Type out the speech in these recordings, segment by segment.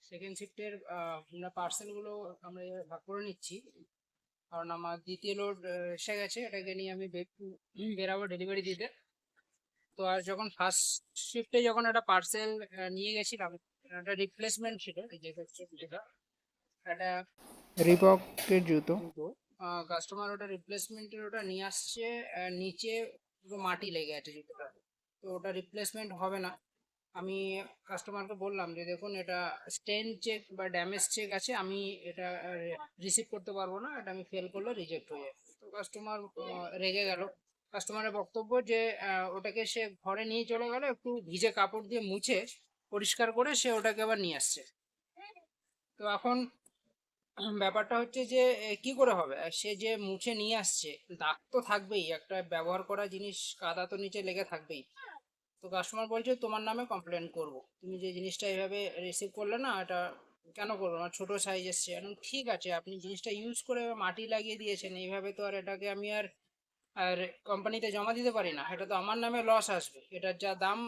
Second শিফটের আমরা পার্সেলগুলো আমরা এভাবে ভাগ করে নিচ্ছি, কারণ আমার দ্বিতীয় লোড এসে গেছে, এটাকে নিয়ে আমি বেরাবো ডেলিভারি দিতে। তো আর যখন ফার্স্ট শিফটে যখন একটা পার্সেল নিয়ে গেছিলাম, একটা রিপ্লেসমেন্ট ছিল, এই যে যেটা একটা রিবকের জুতো, কাস্টমার ওটা রিপ্লেসমেন্টের ওটা নিয়ে আসছে, নিচে পুরো মাটি লেগে আছে জুতোটা, তো ওটা রিপ্লেসমেন্ট হবে না। আমি কাস্টমারকে বললাম যে দেখুন, এটা স্টেন চেক বা ড্যামেজ চেক আছে, আমি এটা রিসিভ করতে পারবো না, এটা আমি ফেল করলে রিজেক্ট হয়ে যাবে। তো কাস্টমার রেগে গেল। কাস্টমারের বক্তব্য যে ওটাকে সে ঘরে নিয়ে চলে গেল, একটু ভিজে কাপড় দিয়ে মুছে পরিষ্কার করে সে ওটাকে আবার নিয়ে আসছে। তো এখন ব্যাপারটা হচ্ছে যে কি করে হবে, সে যে মুছে নিয়ে আসছে, দাগ তো থাকবেই, একটা ব্যবহার করা জিনিস কাদা তো নিচে লেগে থাকবেই। তো কাস্টমার বলছে তোমার নামে কমপ্লেন করব, তুমি যে জিনিসটা এইভাবে রিসিভ করলে না, এটা কেন করবো, আমার ছোটো সাইজ এসছে। এখন ঠিক আছে, আপনি জিনিসটা ইউজ করে মাটি লাগিয়ে দিয়েছেন, এইভাবে তো আর এটাকে আমি আর আর কোম্পানিতে জমা দিতে পারি না, এটা তো আমার নামে লস আসবে, এটার যা দাম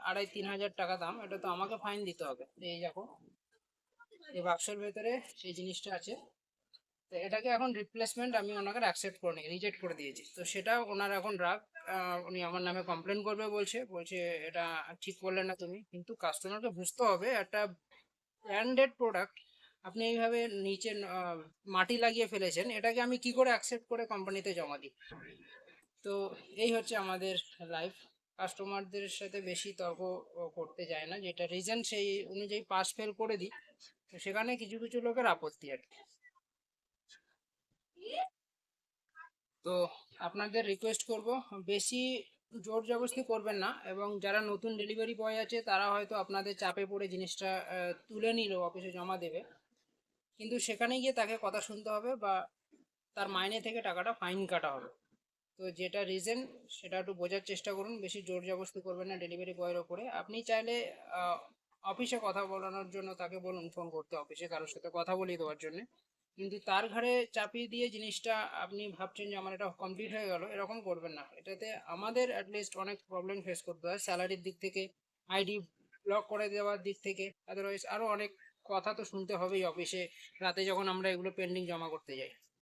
2,500-3,000 টাকা দাম, এটা তো আমাকে ফাইন দিতে হবে। এই দেখো, এই বাক্সের ভেতরে সেই জিনিসটা আছে। তো এটাকে এখন রিপ্লেসমেন্ট আমি ওনাকে অ্যাকসেপ্ট করে নিই, রিজেক্ট করে দিয়েছি, তো সেটা ওনার এখন রাগ। উনি আমার নামে কমপ্লেন করবে বলছে, এটা ঠিক করলে না তুমি। কিন্তু কাস্টমারকে বুঝতে হবে, একটা ব্র্যান্ডেড প্রোডাক্ট আপনি এইভাবে নিচে মাটি লাগিয়ে ফেলেছেন, এটাকে আমি কি করে অ্যাকসেপ্ট করে কোম্পানিতে জমা দিই। তো এই হচ্ছে আমাদের লাইফ। কাস্টমারদের সাথে বেশি তর্ক করতে যায় না, যেটা রিজন সেই অনুযায়ী পাস ফেল করে দিই। তো সেখানে কিছু কিছু লোকের আপত্তি আর কি। তো আপনাদের রিকোয়েস্ট করব, বেশি জোর জবরদস্তি করবেন না, এবং যারা নতুন ডেলিভারি বয় আছে তারা হয়তো আপনাদের চাপে পড়ে জিনিসটা তুলে নিল, অফিসে জমা দেবে, কিন্তু সেখানে গিয়ে তাকে কথা শুনতে হবে, বা তার মাইনে থেকে টাকাটা ফাইন কাটা হবে। তো যেটা রিজন সেটা একটু বোঝার চেষ্টা করুন, বেশি জোর জবরদস্তি করবেন না ডেলিভারি বয়ের ওপরে। আপনি চাইলে অফিসে কথা বলানোর জন্য তাকে বলুন, ফোন করতে অফিসে কারোর সাথে কথা বলিয়ে দেওয়ার জন্য, কিন্তু তার ঘাড়ে চাপিয়ে দিয়ে জিনিসটা আপনি ভাবছেন যে আমার এটা কমপ্লিট হয়ে গেল, এরকম করবেন না। এটাতে আমাদের অ্যাটলিস্ট অনেক প্রবলেম ফেস করতে হয়, স্যালারির দিক থেকে, আইডি ব্লক করে দেওয়ার দিক থেকে, আদারওয়াইজ আরও অনেক কথা তো শুনতে হবেই অফিসে, রাতে যখন আমরা এগুলো পেন্ডিং জমা করতে যাই।